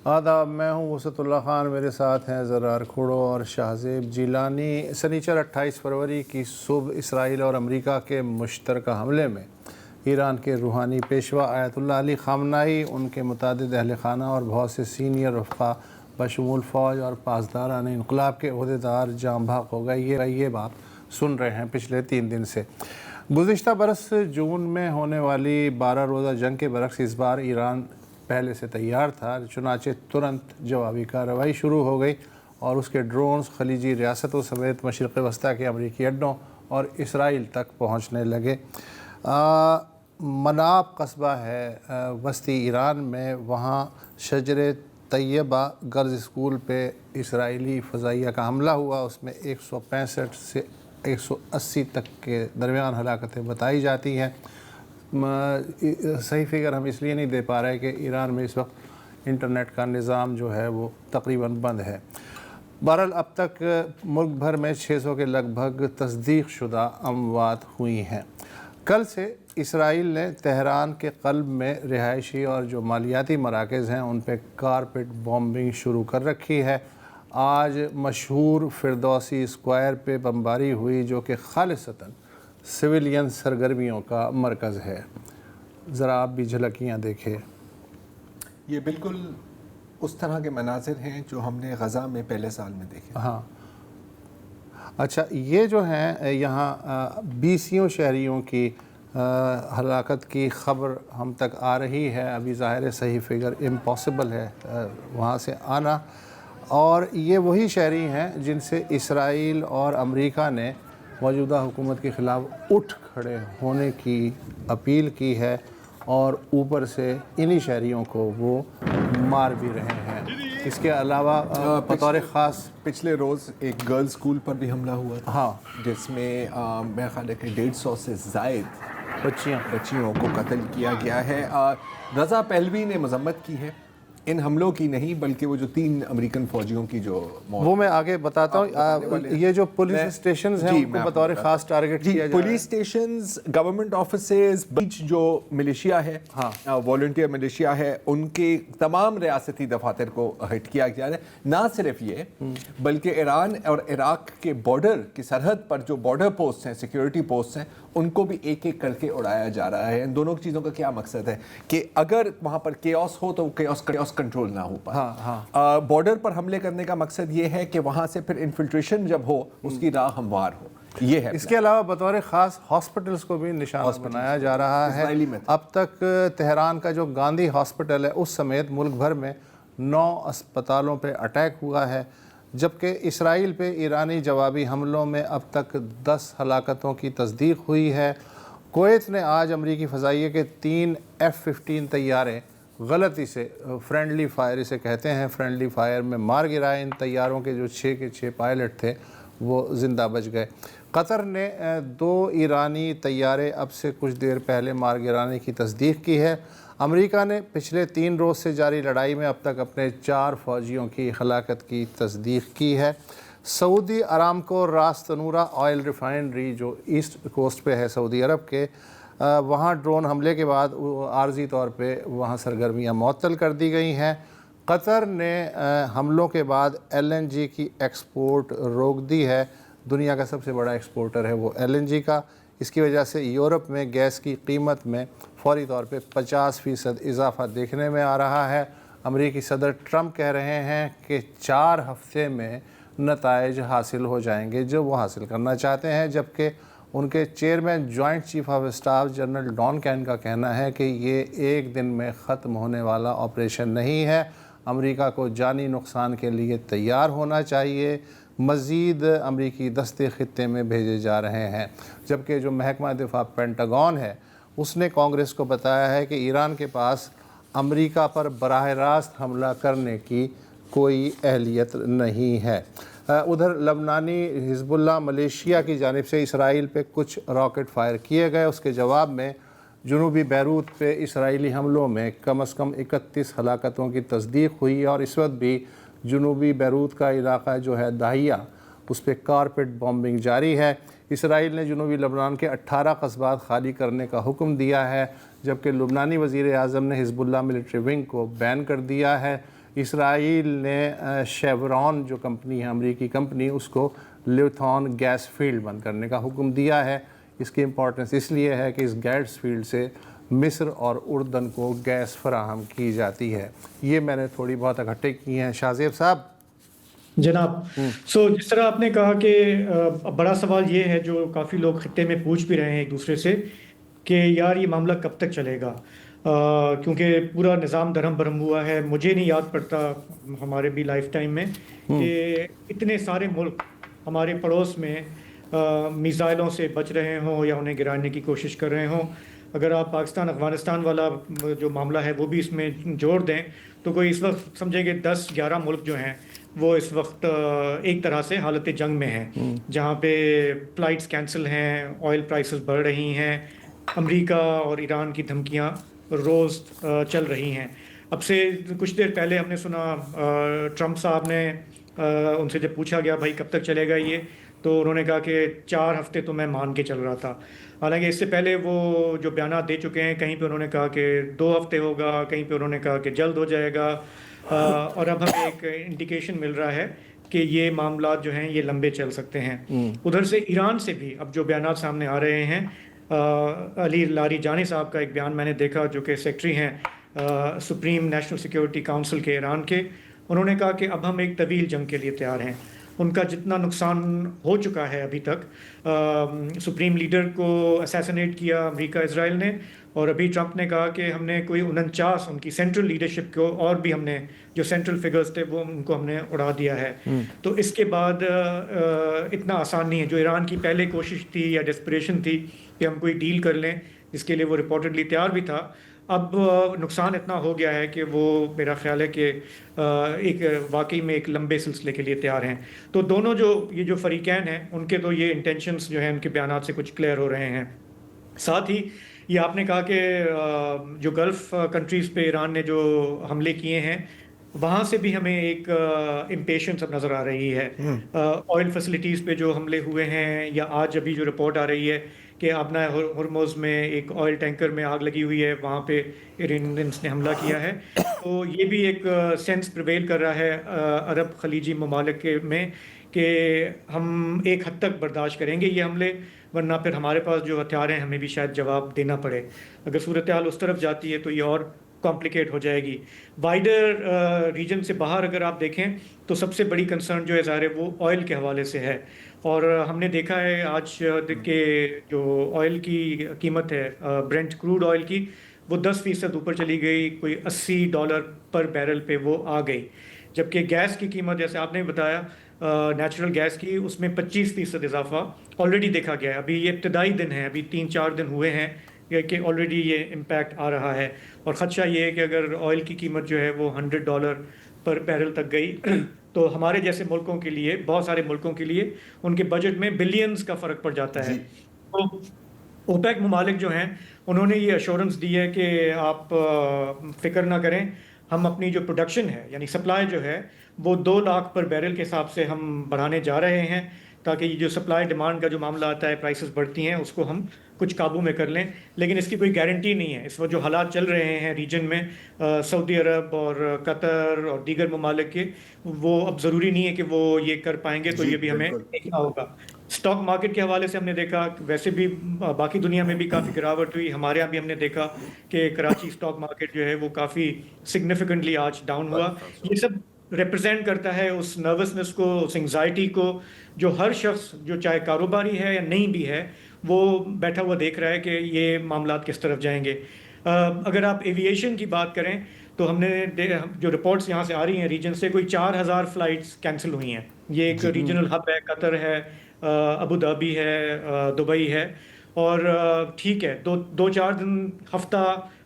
آداب، میں ہوں وسعت اللہ خان، میرے ساتھ ہیں زرار کھوڑو اور شاہزیب جیلانی۔ سنیچر 28 فروری کی صبح اسرائیل اور امریکہ کے مشترکہ حملے میں ایران کے روحانی پیشوا آیت اللہ علی خامنائی، ان کے متعدد اہل خانہ اور بہت سے سینئر رفقا بشمول فوج اور پاسداران انقلاب کے عہدیدار جاں بحق ہو گئے۔ یہ بات سن رہے ہیں پچھلے 3 دن سے۔ گزشتہ برس جون میں ہونے والی 12 روزہ جنگ کے برعکس اس بار ایران پہلے سے تیار تھا، چنانچہ ترنت جوابی کارروائی شروع ہو گئی اور اس کے ڈرونز خلیجی ریاستوں سمیت مشرق وسطیٰ کے امریکی اڈوں اور اسرائیل تک پہنچنے لگے۔ مناب قصبہ ہے وسطی ایران میں، وہاں شجر طیبہ گرلز اسکول پہ اسرائیلی فضائیہ کا حملہ ہوا۔ اس میں 165 سے 180 تک کے درمیان ہلاکتیں بتائی جاتی ہیں۔ صحیح فگر ہم اس لیے نہیں دے پا رہے کہ ایران میں اس وقت انٹرنیٹ کا نظام جو ہے وہ تقریباً بند ہے۔ بہرحال اب تک ملک بھر میں 600 کے لگ بھگ تصدیق شدہ اموات ہوئی ہیں۔ کل سے اسرائیل نے تہران کے قلب میں رہائشی اور جو مالیاتی مراکز ہیں ان پہ کارپیٹ بامبنگ شروع کر رکھی ہے۔ آج مشہور فردوسی اسکوائر پہ بمباری ہوئی جو کہ خالصتاً سویلین سرگرمیوں کا مرکز ہے۔ ذرا آپ بھی جھلکیاں دیکھیں۔ یہ بالکل اس طرح کے مناظر ہیں جو ہم نے غزہ میں پہلے سال میں دیکھے۔ ہاں اچھا، یہ جو ہیں یہاں 20 شہریوں کی ہلاکت کی خبر ہم تک آ رہی ہے۔ ابھی ظاہر ہے صحیح فگر امپاسبل ہے وہاں سے آنا، اور یہ وہی شہری ہیں جن سے اسرائیل اور امریکہ نے موجودہ حکومت کے خلاف اٹھ کھڑے ہونے کی اپیل کی ہے، اور اوپر سے انہی شہریوں کو وہ مار بھی رہے ہیں۔ اس کے علاوہ بطور خاص پچھلے روز ایک گرلز اسکول پر بھی حملہ ہوا تھا، ہاں، جس میں میرا خیال ہے کہ 150 سے زائد بچیوں کو قتل کیا گیا ہے۔ رضا پہلوی نے مذمت کی ہے ان حملوں کی، نہیں بلکہ وہ جو 3 امریکن فوجیوں کی جو موت، وہ میں آگے بتاتا ہوں۔ یہ جو پولیس اسٹیشنز ہیں ان کو بطور خاص ٹارگٹ کیا جا رہا ہے۔ پولیس اسٹیشنز، گورنمنٹ آفیسز، بیچ جو ملیشیا ہے، والنٹیئر ملیشیا ہے، ان کے تمام ریاستی دفاتر کو ہٹ کیا جا رہا ہے۔ نہ صرف یہ بلکہ ایران اور عراق کے بارڈر کی سرحد پر جو بارڈر پوسٹ ہیں، سیکیورٹی پوسٹ ہیں، ان کو بھی ایک ایک کر کے اڑایا جا رہا ہے۔ ان دونوں چیزوں کا کیا مقصد ہے کہ اگر وہاں پر کیوس ہو تو کیوس کنٹرول نہ ہو پائے۔ بارڈر پر حملے کرنے کا مقصد یہ ہے کہ وہاں سے پھر انفلٹریشن جب ہو اس کی راہ ہموار ہو۔ یہ ہے اس کے علاوہ بطور خاص ہاسپٹلز کو بھی نشانہ بنایا جا رہا ہے۔ اب تک تہران کا جو گاندھی ہاسپٹل ہے اس سمیت ملک بھر میں 9 اسپتالوں پہ اٹیک ہوا ہے، جبکہ اسرائیل پہ ایرانی جوابی حملوں میں اب تک 10 ہلاکتوں کی تصدیق ہوئی ہے۔ کویت نے آج امریکی فضائیہ کے 3 F-15 طیارے غلطی سے فرینڈلی فائر اسے کہتے ہیں، فرینڈلی فائر میں مار گرائے۔ ان طیاروں کے جو 6 کے 6 پائلٹ تھے وہ زندہ بچ گئے۔ قطر نے 2 ایرانی طیارے اب سے کچھ دیر پہلے مار گرانے کی تصدیق کی ہے۔ امریکہ نے پچھلے 3 روز سے جاری لڑائی میں اب تک اپنے 4 فوجیوں کی ہلاکت کی تصدیق کی ہے۔ سعودی ارامکو راس تنورہ آئل ریفائنری جو ایسٹ کوسٹ پہ ہے سعودی عرب کے، وہاں ڈرون حملے کے بعد عارضی طور پہ وہاں سرگرمیاں معطل کر دی گئی ہیں۔ قطر نے حملوں کے بعد LNG کی ایکسپورٹ روک دی ہے۔ دنیا کا سب سے بڑا ایکسپورٹر ہے وہ LNG کا۔ اس کی وجہ سے یورپ میں گیس کی قیمت میں فوری طور پہ 50% اضافہ دیکھنے میں آ رہا ہے۔ امریکی صدر ٹرمپ کہہ رہے ہیں کہ 4 ہفتے میں نتائج حاصل ہو جائیں گے جو وہ حاصل کرنا چاہتے ہیں، جبکہ ان کے chairman joint chief of staff general Dan Caine کا کہنا ہے کہ یہ ایک دن میں ختم ہونے والا آپریشن نہیں ہے۔ امریکہ کو جانی نقصان کے لیے تیار ہونا چاہیے۔ مزید امریکی دستے خطے میں بھیجے جا رہے ہیں، جبکہ جو محکمہ دفاع پینٹاگون ہے اس نے کانگریس کو بتایا ہے کہ ایران کے پاس امریکہ پر براہ راست حملہ کرنے کی کوئی اہلیت نہیں ہے۔ ادھر لبنانی حزب اللہ ملیشیا کی جانب سے اسرائیل پہ کچھ راکٹ فائر کیے گئے، اس کے جواب میں جنوبی بیروت پہ اسرائیلی حملوں میں کم از کم 31 ہلاکتوں کی تصدیق ہوئی، اور اس وقت بھی جنوبی بیروت کا علاقہ جو ہے داہیہ اس پہ کارپیٹ بامبنگ جاری ہے۔ اسرائیل نے جنوبی لبنان کے 18 قصبات خالی کرنے کا حکم دیا ہے، جبکہ لبنانی وزیر اعظم نے حزب اللہ ملٹری ونگ کو بین کر دیا ہے۔ اسرائیل نے شیورون جو کمپنی ہے، امریکی کمپنی، اس کو لیوتھون گیس فیلڈ بند کرنے کا حکم دیا ہے۔ اس کی امپورٹنس اس لیے ہے کہ اس گیس فیلڈ سے مصر اور اردن کو گیس فراہم کی جاتی ہے۔ یہ میں نے تھوڑی بہت اکٹھے کی ہیں۔ شاہ زیب صاحب جناب، جس طرح آپ نے کہا کہ بڑا سوال یہ ہے جو کافی لوگ خطے میں پوچھ بھی رہے ہیں ایک دوسرے سے کہ یار یہ معاملہ کب تک چلے گا، کیونکہ پورا نظام درہم برہم ہوا ہے۔ مجھے نہیں یاد پڑتا ہمارے بھی لائف ٹائم میں کہ اتنے سارے ملک ہمارے پڑوس میں میزائلوں سے بچ رہے ہوں یا انہیں گرانے کی کوشش کر رہے ہوں۔ اگر آپ پاکستان افغانستان والا جو معاملہ ہے وہ بھی اس میں جوڑ دیں تو کوئی اس وقت سمجھیں کہ 10-11 ملک جو ہیں وہ اس وقت ایک طرح سے حالت جنگ میں ہیں، جہاں پہ فلائٹس کینسل ہیں، آئل پرائسز بڑھ رہی ہیں، امریکہ اور ایران کی دھمکیاں روز چل رہی ہیں۔ اب سے کچھ دیر پہلے ہم نے سنا ٹرمپ صاحب نے ان سے جب پوچھا گیا بھائی کب تک چلے گا یہ، تو انہوں نے کہا کہ 4 ہفتے تو میں مان کے چل رہا تھا۔ حالانکہ اس سے پہلے وہ جو بیانات دے چکے ہیں، کہیں پہ انہوں نے کہا کہ 2 ہفتے ہوگا، کہیں پہ انہوں نے کہا کہ جلد ہو جائے گا، اور اب ہمیں ایک انڈیکیشن مل رہا ہے کہ یہ معاملات جو ہیں یہ لمبے چل سکتے ہیں۔ ادھر سے ایران سے بھی اب جو بیانات سامنے آ رہے ہیں، علی لاری جانی صاحب کا ایک بیان میں نے دیکھا جو کہ سیکٹری ہیں سپریم نیشنل سیکیورٹی کاؤنسل کے ایران کے، انہوں نے کہا کہ اب ہم ایک طویل جنگ کے لیے تیار ہیں۔ ان کا جتنا نقصان ہو چکا ہے ابھی تک، سپریم لیڈر کو اسیسنیٹ کیا امریکہ اسرائیل نے، اور ابھی ٹرمپ نے کہا کہ ہم نے کوئی 49 ان کی سینٹرل لیڈرشپ کو اور بھی ہم نے جو سینٹرل فگرز تھے وہ ان کو ہم نے اڑا دیا ہے۔ تو اس کے بعد اتنا آسان نہیں ہے۔ جو ایران کی پہلے کوشش تھی یا ڈسپریشن تھی کہ ہم کوئی ڈیل کر لیں، جس کے لیے وہ رپورٹڈلی تیار بھی تھا، اب نقصان اتنا ہو گیا ہے کہ وہ میرا خیال ہے کہ ایک واقعی میں ایک لمبے سلسلے کے لیے تیار ہیں۔ تو دونوں یہ جو فریقین ہیں ان کے تو یہ انٹینشنز جو ہیں ان کے بیانات سے کچھ کلیئر ہو رہے ہیں۔ ساتھ ہی یہ آپ نے کہا کہ جو گلف کنٹریز پہ ایران نے جو حملے کیے ہیں وہاں سے بھی ہمیں ایک امپیشنس اب نظر آ رہی ہے۔ آئل فیسلٹیز پہ جو حملے ہوئے ہیں، یا آج ابھی جو رپورٹ آ رہی ہے کہ آبنہ ہرمز میں ایک آئل ٹینکر میں آگ لگی ہوئی ہے، وہاں پہ ایرانیئنس نے حملہ کیا ہے۔ تو یہ بھی ایک سینس پریویل کر رہا ہے عرب خلیجی ممالک میں کہ ہم ایک حد تک برداشت کریں گے یہ حملے، ورنہ پھر ہمارے پاس جو ہتھیار ہیں ہمیں بھی شاید جواب دینا پڑے۔ اگر صورتحال اس طرف جاتی ہے تو یہ اور کمپلیکیٹ ہو جائے گی۔ وائڈر ریجن سے باہر اگر آپ دیکھیں تو سب سے بڑی کنسرن جو ہے ظاہر ہے وہ آئل کے حوالے سے ہے، اور ہم نے دیکھا ہے آج کہ جو آئل کی قیمت ہے برنٹ کروڈ آئل کی، وہ 10% اوپر چلی گئی، کوئی $80 پر بیرل پہ وہ آ گئی، جبکہ گیس کی قیمت جیسے آپ نے بتایا نیچرل گیس کی، اس میں 25% اضافہ آلریڈی دیکھا گیا ہے۔ ابھی یہ ابتدائی دن ہے، ابھی 3-4 دن ہوئے ہیں کہ آلریڈی یہ امپیکٹ آ رہا ہے، اور خدشہ یہ ہے کہ اگر آئل کی قیمت جو ہے وہ $100 پر بیرل تک گئی تو ہمارے جیسے ملکوں کے لیے، بہت سارے ملکوں کے لیے ان کے بجٹ میں بلینز کا فرق پڑ جاتا ہے۔ تو اوپیک ممالک جو ہیں انہوں نے یہ ایشورنس دی ہے کہ آپ فکر نہ کریں، ہم اپنی جو پروڈکشن ہے یعنی سپلائی جو ہے وہ 2 لاکھ پر بیرل کے حساب سے ہم بڑھانے جا رہے ہیں، تاکہ یہ جو سپلائی ڈیمانڈ کا جو معاملہ آتا ہے، پرائسز بڑھتی ہیں، اس کو ہم کچھ قابو میں کر لیں۔ لیکن اس کی کوئی گارنٹی نہیں ہے۔ اس وقت جو حالات چل رہے ہیں ریجن میں، سعودی عرب اور قطر اور دیگر ممالک کے، وہ اب ضروری نہیں ہے کہ وہ یہ کر پائیں گے، تو یہ بھی ہمیں دیکھنا ہوگا۔ اسٹاک مارکیٹ کے حوالے سے ہم نے دیکھا، ویسے بھی باقی دنیا میں بھی کافی گراوٹ ہوئی، ہمارے یہاں بھی ہم نے دیکھا کہ کراچی اسٹاک مارکیٹ جو ہے وہ کافی سگنیفیکنٹلی آج ڈاؤن ہوا۔ یہ سب ریپرزینٹ کرتا ہے اس نروسنس کو، اس انگزائٹی کو، جو ہر شخص جو چاہے کاروباری ہے یا نہیں بھی ہے وہ بیٹھا ہوا دیکھ رہا ہے کہ یہ معاملات کس طرف جائیں گے۔ اگر آپ ایویشن کی بات کریں تو ہم نے جو رپورٹس یہاں سے آ رہی ہیں ریجن سے، کوئی 4000 فلائٹس کینسل ہوئی ہیں۔ یہ ایک ریجنل ہب ہے، قطر ہے، ابو دھابی ہے، دبئی ہے، اور ٹھیک ہے 2-4 دن، ہفتہ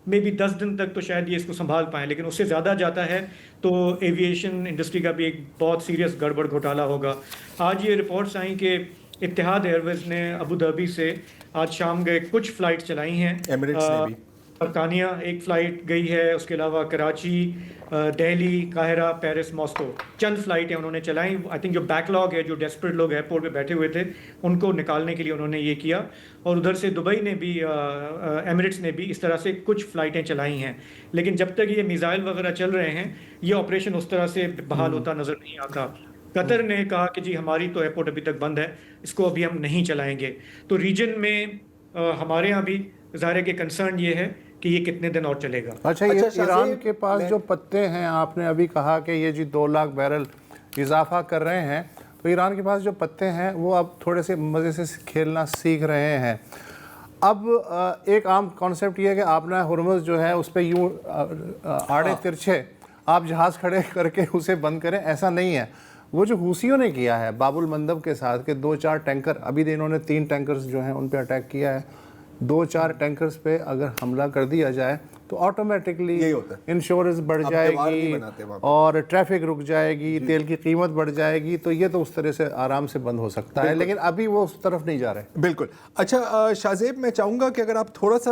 میں بھی 10 دن تک تو شاید یہ اس کو سنبھال پائیں، لیکن اس سے زیادہ جاتا ہے تو ایویشن انڈسٹری کا بھی ایک بہت سیریس گڑبڑ گھوٹالا ہوگا۔ آج یہ رپورٹس آئیں کہ اتحاد ایئر ویز نے ابو دھابی سے آج شام گئے کچھ فلائٹ چلائی ہیں، برطانیہ ایک فلائٹ گئی ہے، اس کے علاوہ کراچی، دہلی، قاہرہ، پیرس، ماسکو، چند فلائٹیں انہوں نے چلائیں. آئی تھنک جو بیک لاگ ہے، جو ڈیسپریٹ لوگ ایئرپورٹ پہ بیٹھے ہوئے تھے، ان کو نکالنے کے لیے انہوں نے یہ کیا. اور ادھر سے دبئی نے بھی، ایمریٹس نے بھی اس طرح سے کچھ فلائٹیں چلائی ہیں. لیکن جب تک یہ میزائل وغیرہ چل رہے ہیں، یہ آپریشن اس طرح سے بحال ہوتا نظر نہیں آتا. قطر نے کہا کہ جی ہماری تو ایئرپورٹ ابھی تک بند ہے، اس کو ابھی ہم نہیں چلائیں گے. تو ریجن میں ہمارے یہاں بھی ظاہر ہے کہ کنسرن یہ ہے کہ یہ کتنے دن اور چلے گا. اچھا، یہ ایران کے پاس جو پتے ہیں، آپ نے ابھی کہا کہ یہ جی 2 لاکھ بیرل اضافہ کر رہے ہیں، تو ایران کے پاس جو پتے ہیں وہ اب تھوڑے سے مزے سے کھیلنا سیکھ رہے ہیں. اب ایک عام کانسیپٹ یہ ہے کہ آپ نے ہرمز جو ہے اس پہ یوں آڑے ترچھے آپ جہاز کھڑے کر کے اسے بند کریں، ایسا نہیں ہے. وہ جو حوثیوں نے کیا ہے باب المندب کے ساتھ کہ 2-4 ٹینکر، ابھی انہوں نے 3 ٹینکرز جو ہیں ان پہ اٹیک کیا ہے، 2-4 ٹینکرز پہ اگر حملہ کر دیا جائے تو آٹومیٹکلی انشورنس بڑھ جائے گی اور ٹریفک رک جائے گی، تیل کی قیمت بڑھ جائے گی. تو یہ تو اس طرح سے آرام سے بند ہو سکتا ہے، لیکن ابھی وہ اس طرف نہیں جا رہے. بالکل. اچھا شاہ زیب، میں چاہوں گا کہ اگر آپ تھوڑا سا،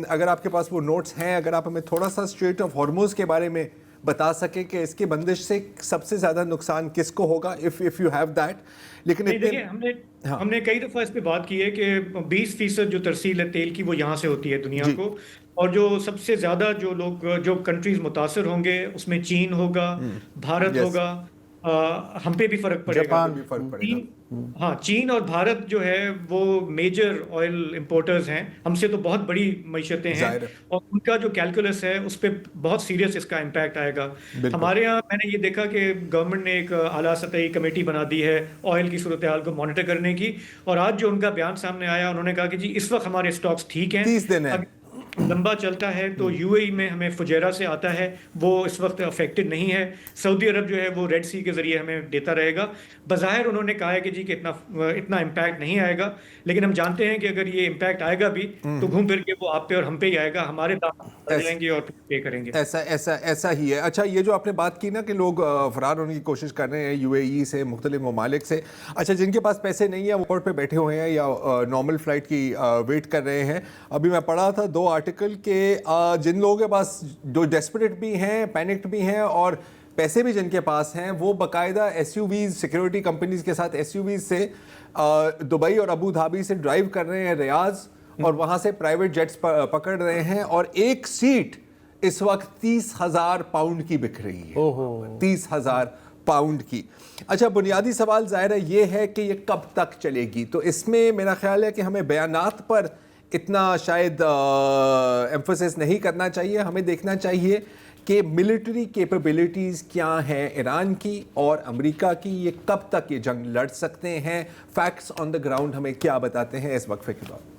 اگر آپ کے پاس وہ نوٹس ہیں، اگر آپ ہمیں تھوڑا سا اسٹریٹ آف ہارموز کے بارے میں بتا سکیں کہ اس کی بندش سے سب سے زیادہ نقصان کس کو ہوگا، if you have that. لیکن دیکھیں، ہم نے کئی دفعہ اس پہ بات کی ہے کہ 20% جو ترسیل ہے تیل کی وہ یہاں سے ہوتی ہے دنیا کو، اور جو سب سے زیادہ جو لوگ، جو کنٹریز متاثر ہوں گے اس میں چین ہوگا، بھارت ہوگا، ہم پہ بھی فرق پڑے گا. جاپان بھی فرق پڑے گا. ہاں، چین اور بھارت جو ہے وہ میجر آئل امپورٹرز ہیں، ہم سے تو بہت بڑی معیشتیں ہیں، اور ان کا جو کیلکولس ہے اس پہ بہت سیریس اس کا امپیکٹ آئے گا. ہمارے یہاں میں نے یہ دیکھا کہ گورنمنٹ نے ایک اعلیٰ سطحی کمیٹی بنا دی ہے آئل کی صورتحال کو مانیٹر کرنے کی، اور آج جو ان کا بیان سامنے آیا، انہوں نے کہا کہ جی اس وقت ہمارے اسٹاکس ٹھیک ہیں، 30 دن ہے، لمبا چلتا ہے تو یو اے ای میں ہمیں فجیرہ سے آتا ہے، وہ اس وقت افیکٹڈ نہیں ہے. سعودی عرب جو ہے وہ ریڈ سی کے ذریعے ہمیں دیتا رہے گا. بظاہر انہوں نے کہا ہے کہ جی کہ اتنا امپیکٹ نہیں آئے گا، لیکن ہم جانتے ہیں کہ اگر یہ امپیکٹ آئے گا بھی تو گھوم پھر کے وہ آپ پہ اور ہم پہ ہی آئے گا، ہمارے دام بڑھ جائیں گے اور پے کریں گے. ایسا ہی ہے. اچھا، یہ جو آپ نے بات کی نا کہ لوگ فرار ہونے کی کوشش کر رہے ہیں یو اے ای سے، مختلف ممالک سے. اچھا، جن کے پاس پیسے نہیں ہیں وہ پورٹ پہ بیٹھے ہوئے ہیں یا نارمل فلائٹ کی ویٹ کر رہے ہیں. ابھی میں پڑھا تھا 2 آرٹیکل کہ جن لوگوں کے پاس جو ڈیسپریٹ بھی ہیں، پینکڈ بھی ہیں، اور پیسے بھی جن کے پاس ہیں، وہ باقاعدہ S U Vs, security companies کے ساتھ ایس یو ویز سے دبئی اور ابو دھابی سے ڈرائیو کر رہے ہیں ریاض، اور وہاں سے پرائیویٹ جیٹس پکڑ رہے ہیں، اور ایک سیٹ اس وقت 30,000 پاؤنڈ کی بک رہی ہے. 30,000 پاؤنڈ کی. اچھا، بنیادی سوال ظاہر ہے یہ ہے کہ یہ کب تک چلے گی. تو اس میں میرا خیال ہے کہ ہمیں بیانات پر اتنا شاید ایمفسس نہیں کرنا چاہیے. ہمیں دیکھنا چاہیے کہ ملٹری کیپیبلٹیز کیا ہیں ایران کی اور امریکہ کی، یہ کب تک یہ جنگ لڑ سکتے ہیں، فیکٹس آن دا گراؤنڈ ہمیں کیا بتاتے ہیں اس وقفے کے بعد.